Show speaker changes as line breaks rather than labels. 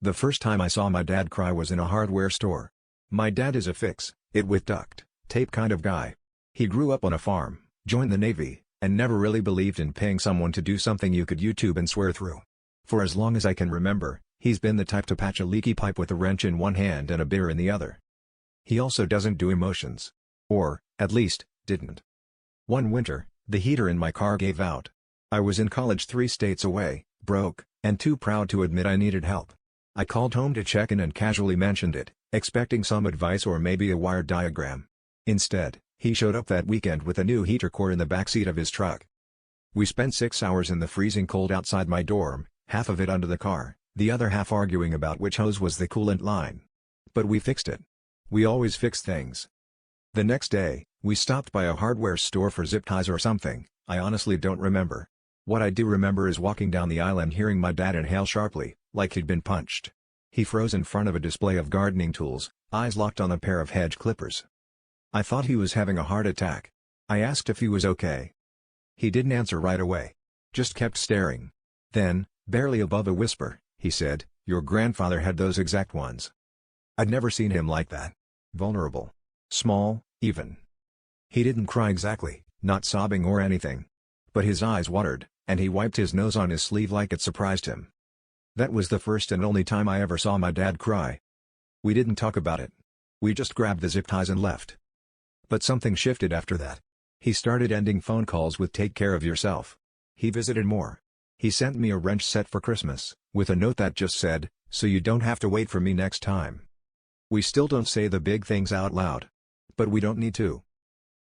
The first time I saw my dad cry was in a hardware store. My dad is a fix-it with duct tape kind of guy. He grew up on a farm, joined the Navy, and never really believed in paying someone to do something you could YouTube and swear through. For as long as I can remember, he's been the type to patch a leaky pipe with a wrench in one hand and a beer in the other. He also doesn't do emotions. Or, at least, didn't. One winter, the heater in my car gave out. I was in college 3 states away, broke, and too proud to admit I needed help. I called home to check in and casually mentioned it, expecting some advice or maybe a wired diagram. Instead, he showed up that weekend with a new heater core in the backseat of his truck. We spent 6 hours in the freezing cold outside my dorm, half of it under the car, the other half arguing about which hose was the coolant line. But we fixed it. We always fix things. The next day, we stopped by a hardware store for zip ties or something, I honestly don't remember. What I do remember is walking down the aisle and hearing my dad inhale sharply, like he'd been punched. He froze in front of a display of gardening tools, eyes locked on a pair of hedge clippers. I thought he was having a heart attack. I asked if he was okay. He didn't answer right away. Just kept staring. Then, barely above a whisper, he said, "Your grandfather had those exact ones." I'd never seen him like that. Vulnerable. Small, even. He didn't cry exactly, not sobbing or anything. But his eyes watered, and he wiped his nose on his sleeve like it surprised him. That was the first and only time I ever saw my dad cry. We didn't talk about it. We just grabbed the zip ties and left. But something shifted after that. He started ending phone calls with "take care of yourself." He visited more. He sent me a wrench set for Christmas, with a note that just said, "So you don't have to wait for me next time." We still don't say the big things out loud. But we don't need to.